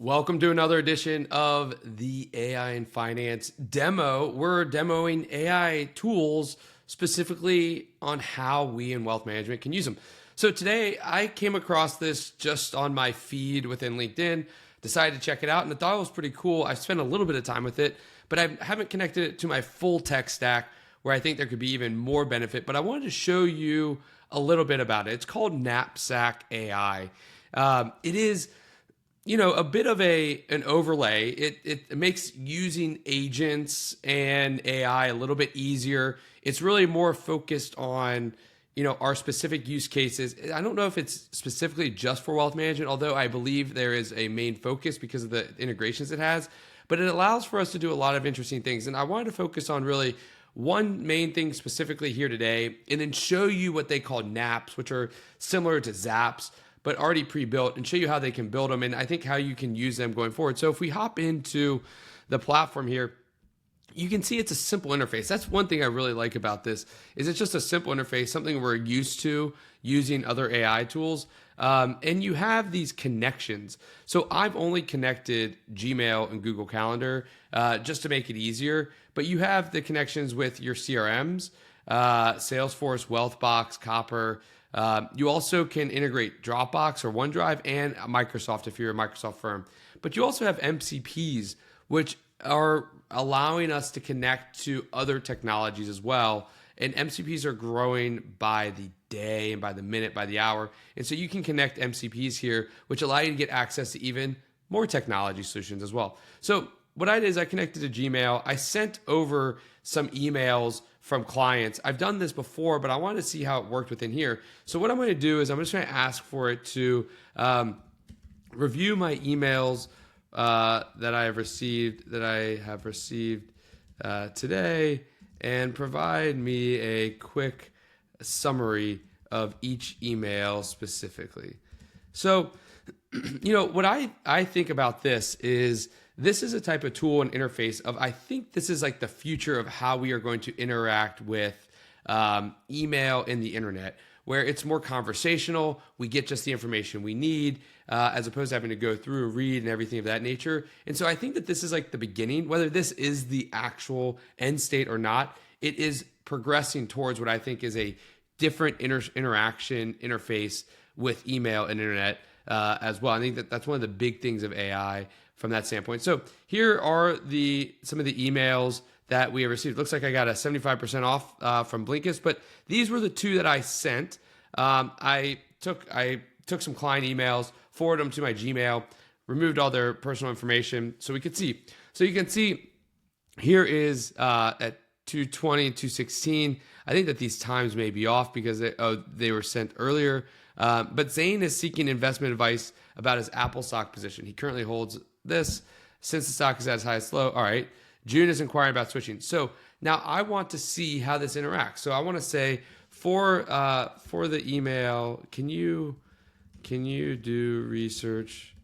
Welcome to another edition of the AI in Finance demo. We're demoing AI tools specifically on how we in wealth management can use them. So today I came across this just on my feed within LinkedIn, decided to check it out, and I thought it was pretty cool. I spent a little bit of time with it, but I haven't connected it to my full tech stack where I think there could be even more benefit. But I wanted to show you a little bit about it. It's called Knapsack AI. It is a bit of an overlay. It makes using agents and AI a little bit easier. It's really more focused on, our specific use cases. I don't know if it's specifically just for wealth management, although I believe there is a main focus because of the integrations it has, but it allows for us to do a lot of interesting things. And I wanted to focus on really one main thing specifically here today, and then show you what they call naps, which are similar to zaps, but already pre-built, and show you how they can build them and I think how you can use them going forward. So if we hop into the platform here, you can see it's a simple interface. That's one thing I really like about this, is it's just a simple interface, something we're used to using other AI tools. And you have these connections. So I've only connected Gmail and Google Calendar just to make it easier, but you have the connections with your CRMs, Salesforce, Wealthbox, Copper. You also can integrate Dropbox or OneDrive and Microsoft if you're a Microsoft firm. But you also have MCPs, which are allowing us to connect to other technologies as well. And MCPs are growing by the day and by the minute, by the hour. And so you can connect MCPs here, which allow you to get access to even more technology solutions as well. So what I did is I connected to Gmail. I sent over some emails from clients. I've done this before, but I wanted to see how it worked within here. So what I'm going to do is I'm just going to ask for it to review my emails that I have received today, and provide me a quick summary of each email specifically. So, what I think about this is a type of tool and interface of, I think this is like the future of how we are going to interact with email and the internet, where it's more conversational. We get just the information we need, as opposed to having to go through, read, and everything of that nature. And so I think that this is like the beginning. Whether this is the actual end state or not, it is progressing towards what I think is a different interaction interface with email and internet as well. I think that that's one of the big things of AI from that standpoint. So here are some of the emails that we have received. Looks like I got a 75% off from Blinkist, but these were the two that I sent. I took some client emails, forwarded them to my Gmail, removed all their personal information so we could see. So you can see here is at 2:20, 2:16. I think that these times may be off because they were sent earlier. But Zane is seeking investment advice about his Apple stock position. He currently holds this since the stock is at its highest low. All right. June is inquiring about switching. So now I want to see how this interacts. So I want to say for the email, can you do research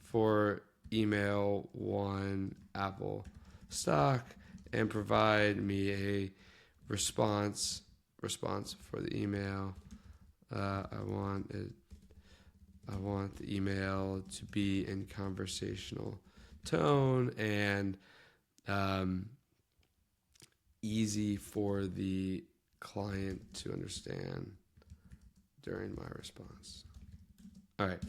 for email one Apple stock and provide me a response for the email. I want the email to be in conversational tone and easy for the client to understand during my response. All right.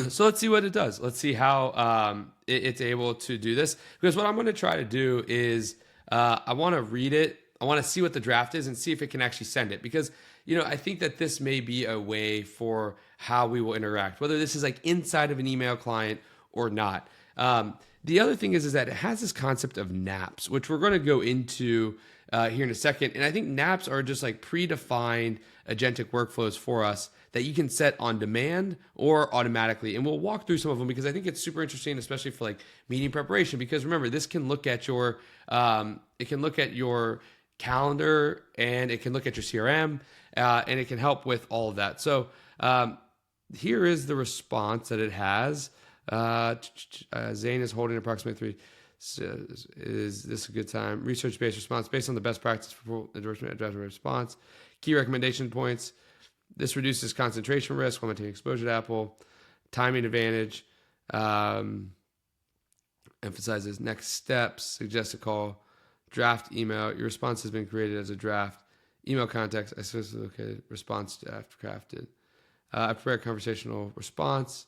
So let's see what it does. Let's see how it's able to do this. Because what I'm going to try to do is I want to read it. I want to see what the draft is and see if it can actually send it. Because, I think that this may be a way for how we will interact, whether this is like inside of an email client or not. The other thing is that it has this concept of naps, which we're going to go into here in a second. And I think naps are just like predefined agentic workflows for us that you can set on demand or automatically. And we'll walk through some of them because I think it's super interesting, especially for like meeting preparation. Because remember, this can look at your calendar, and it can look at your CRM, and it can help with all of that. So here is the response that it has. Zane is holding approximately 3. So is this a good time? Research-based response based on the best practice for endorsement response. Key recommendation points. This reduces concentration risk while maintaining exposure to Apple. Timing advantage. Emphasizes next steps, suggest a call, draft email. Your response has been created as a draft. Email context, I successfully located, response draft crafted. I prepare a conversational response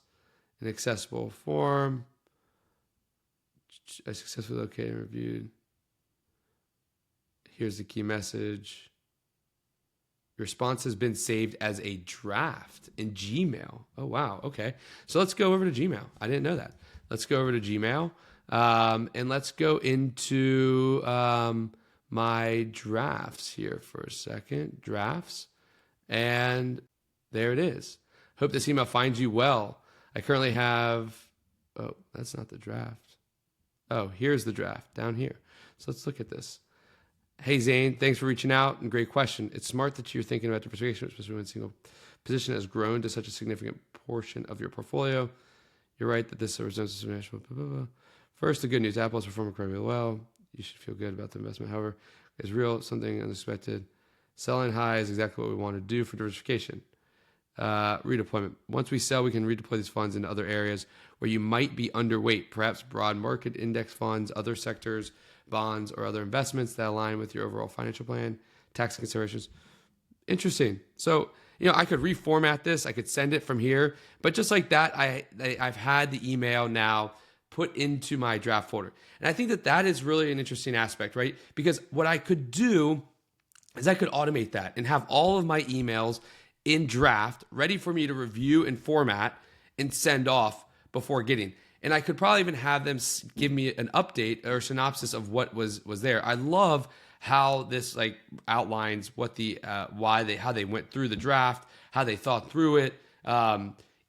in accessible form. I successfully located and reviewed. Here's the key message. Your response has been saved as a draft in Gmail. Oh, wow. Okay. So let's go over to Gmail. I didn't know that. Let's go over to Gmail. And let's go into my drafts here for a second. Drafts. And there it is. Hope this email finds you well. I currently have... Oh, that's not the draft. Oh, here's the draft down here. So let's look at this. Hey, Zane, thanks for reaching out and great question. It's smart that you're thinking about diversification, especially when a single position has grown to such a significant portion of your portfolio. You're right that this represents a substantial... First, the good news, Apple is performing incredibly well. You should feel good about the investment. However, it's real, something unexpected. Selling high is exactly what we want to do for diversification. Redeployment. Once we sell, we can redeploy these funds into other areas where you might be underweight, perhaps broad market index funds, other sectors, bonds, or other investments that align with your overall financial plan, tax considerations. Interesting. So, I could reformat this. I could send it from here. But just like that, I've had the email now put into my draft folder. And I think that is really an interesting aspect, right? Because what I could do is I could automate that and have all of my emails in draft, ready for me to review and format and send off before getting. And I could probably even have them give me an update or synopsis of what was there. I love how this outlines what how they went through the draft, how they thought through it,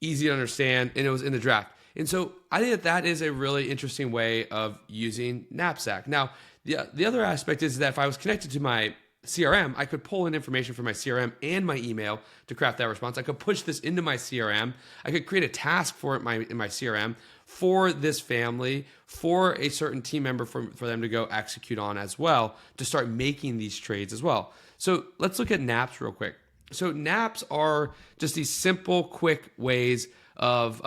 easy to understand, and it was in the draft. And so I think that is a really interesting way of using Knapsack. Now, the other aspect is that if I was connected to my CRM, I could pull in information from my CRM and my email to craft that response. I could push this into my CRM. I could create a task for it in my CRM for this family, for a certain team member for them to go execute on as well, to start making these trades as well. So let's look at naps real quick. So naps are just these simple, quick ways of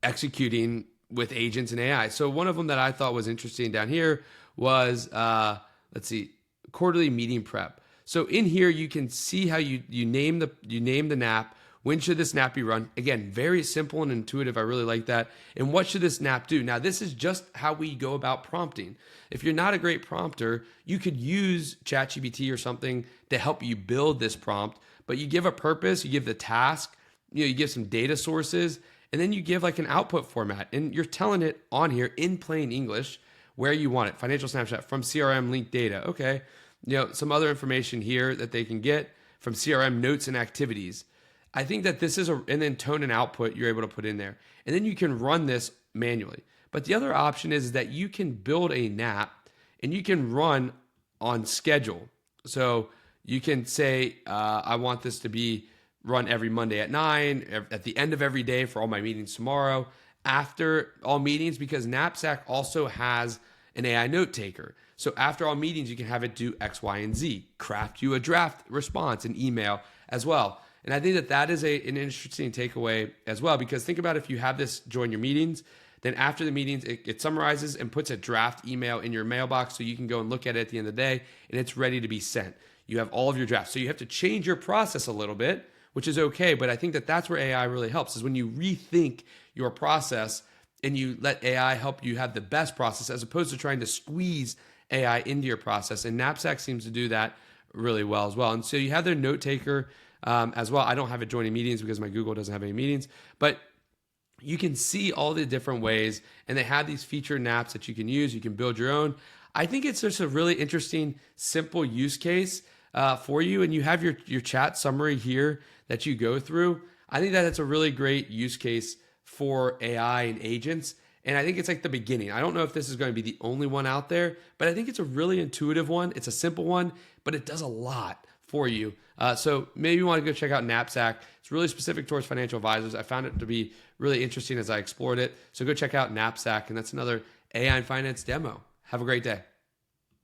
executing with agents and AI. So one of them that I thought was interesting down here was, quarterly meeting prep. So in here, you can see how you name the nap. When should this nap be run? Again, very simple and intuitive. I really like that. And what should this nap do? Now, this is just how we go about prompting. If you're not a great prompter, you could use ChatGPT or something to help you build this prompt, but you give a purpose, you give the task, you give some data sources, and then you give an output format, and you're telling it on here in plain English where you want it. Financial snapshot from CRM linked data. Okay. Some other information here that they can get from CRM notes and activities. I think that this is and then tone and output you're able to put in there. And then you can run this manually. But the other option is that you can build a nap and you can run on schedule. So you can say, I want this to be run every Monday at 9, at the end of every day for all my meetings tomorrow, after all meetings, because Knapsack also has an AI note taker. So after all meetings, you can have it do X, Y, and Z, craft you a draft response, an email as well. And I think that is an interesting takeaway as well, because think about if you have this join your meetings, then after the meetings, it summarizes and puts a draft email in your mailbox so you can go and look at it at the end of the day, and it's ready to be sent. You have all of your drafts. So you have to change your process a little bit, which is okay, but I think that's where AI really helps, is when you rethink your process and you let AI help you have the best process as opposed to trying to squeeze AI into your process. And Knapsack seems to do that really well as well. And so you have their note taker as well. I don't have it joining meetings because my Google doesn't have any meetings, but you can see all the different ways, and they have these feature naps that you can use. You can build your own. I think it's just a really interesting, simple use case for you. And you have your chat summary here that you go through. I think that it's a really great use case for AI and agents. And I think it's the beginning. I don't know if this is going to be the only one out there, but I think it's a really intuitive one. It's a simple one, but it does a lot for you. So maybe you want to go check out Knapsack. It's really specific towards financial advisors. I found it to be really interesting as I explored it. So go check out Knapsack, and that's another AI and finance demo. Have a great day.